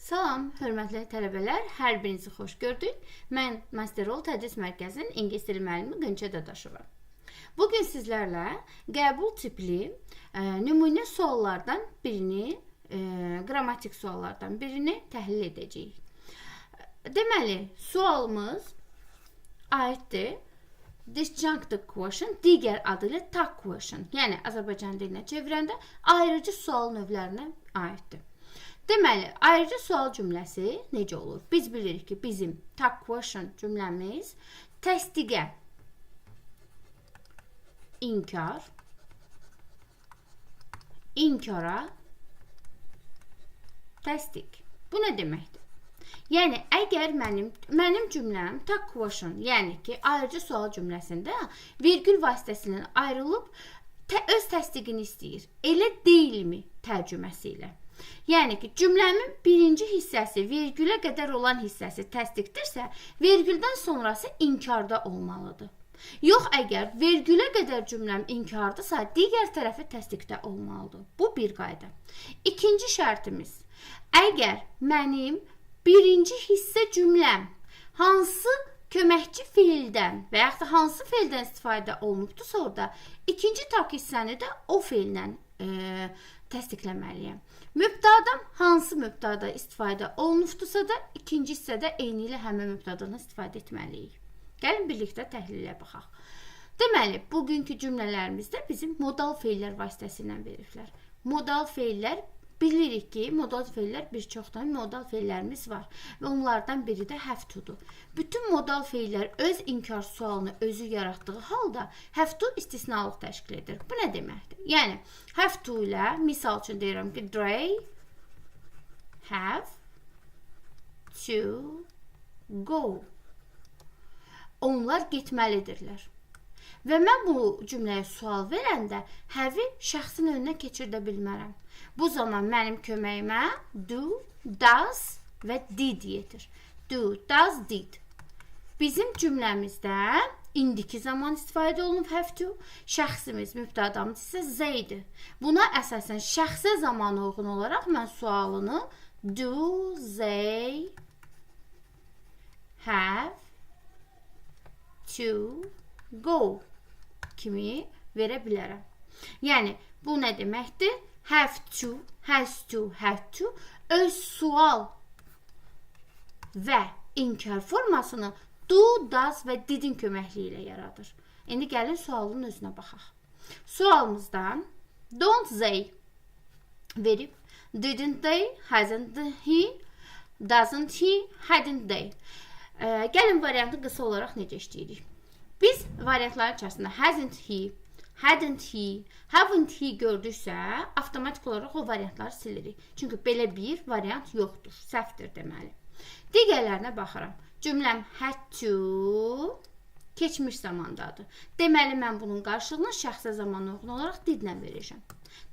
Salam, hörmətli tələbələr, hər birinizi xoş gördük. Mən Masterol Tədris Mərkəzinin İngilis dili müəllimi Qönçə Dadaşova. Bugün sizlərlə qəbul tipli nümunə suallardan birini, qrammatik suallardan birini təhlil edəcəyik. Deməli, sualımız aiddir disjunctive question, digər adı ilə tag question, yəni Azərbaycan dilinə çevirəndə ayırıcı sual növlərinə aiddir. Deməli, ayrıcı sual cümləsi necə olur? Biz bilirik ki, bizim tag question cümləmiz təsdiqə, inkar, inkara, təsdiq. Bu nə deməkdir? Yəni, əgər mənim cümləm tag question, yəni ki, ayrıcı sual cümləsində virgül vasitəsindən ayrılıb öz təsdiqini istəyir. Elə deyilmi tərcüməsi ilə? Yəni ki, cümləmin birinci hissəsi, virgülə qədər olan hissəsi təsdiqdirsə, virgüldən sonrası inkarda olmalıdır. Yox, əgər virgülə qədər cümləm inkardırsa, digər tərəfi təsdiqdə olmalıdır. Bu bir qayda. İkinci şərtimiz, əgər mənim birinci hissə cümləm hansı köməkçi feildən və yaxud da hansı feildən istifadə olunubdursa orada, ikinci tag hissəni də o feillə təsdiqləməliyəm. Mübtədadan hansı mübtəda istifadə olunubdursa da, ikinci hissədə eyni ilə həmin mübtədadan istifadə etməliyik. Gəlin birlikdə təhlilə baxaq. Deməli, bugünkü cümlələrimizdə bizim modal feillər vasitəsilə veriblər. Modal feillər, bilirik ki, modal feillər bir çoxdan modal feillərimiz var və onlardan biri də have to-dur. Bütün modal feillər öz inkar sualını özü yaratdığı halda have to istisnalıq təşkil edir. Bu nə deməkdir? Yəni, have to ilə, misal üçün deyirəm ki, they have to go. Onlar getməlidirlər. Və mən bu cümləyə sual verəndə have-i şəxsin önünə keçirdə bilmərəm. Bu zaman mənim köməyimə do, does və did yetir. Do, does, did. Bizim cümləmizdə indiki zaman istifadə olunub have to, şəxsimiz, mübtədamız isə they'dir. Buna əsasən şəxsə zamana uyğun olaraq mən sualını do, they have to go kimi verə bilərəm. Yəni, bu nə deməkdir? Have to, has to, have to öz sual və inkar formasını do, does və didin köməkliyi ilə yaradır. İndi gəlin sualın özünə baxaq. Sualımızdan don't they verib, didn't they, hasn't he, doesn't he, hadn't they. Gəlin variantı qısa olaraq necə işləyirik? Biz variantların içərisində hasn't he, hadn't he, haven't he gördüksə, avtomatik olaraq o variantları silirik. Çünki belə bir variant yoxdur, səhvdir deməli. Digərlərinə baxıram. Cümləm had to keçmiş zamandadır. Deməli, mən bunun qarşılığını şəxsə zamana uyğun olaraq didlə verəcəm.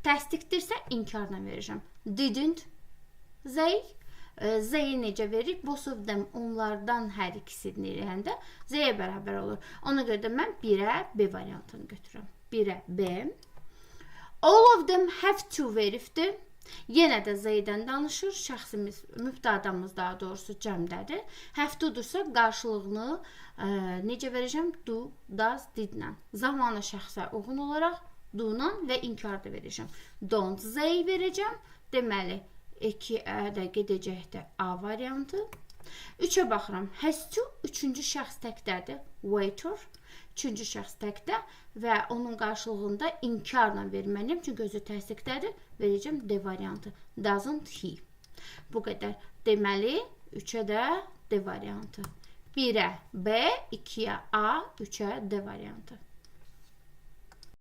Təsdiqdirsə, inkarla verəcəm. Didn't they, Z-yi necə veririk? Both of them, onlardan hər ikisini eləyəndə Z-yə bərabər olur. Ona görə də mən 1-ə B variantını götürürəm. 1-ə B. All of them have to veribdir. Yenə də Z-dən danışır. Şəxsimiz, mübtədamız daha doğrusu cəmdədir. Have to-dursa qarşılığını necə verəcəm? Do, does, didlə. Zamanı şəxsə uyğun olaraq do-la və inkarda verəcəm. Don't they verəcəm. Deməli, 2-də gedəcəkdir A variantı. 3-ə baxıram. Has to, 3-cü şəxs təkdədir. Waiter, 3-cü şəxs təkdə və onun qarşılığında inkarla verməliyəm. Çünki özü təsdiqdədir. Verəcəm D variantı. Doesn't he. Bu qədər. Deməli, 3-ə də D variantı. 1-ə B, 2-ə A, 3-ə D variantı.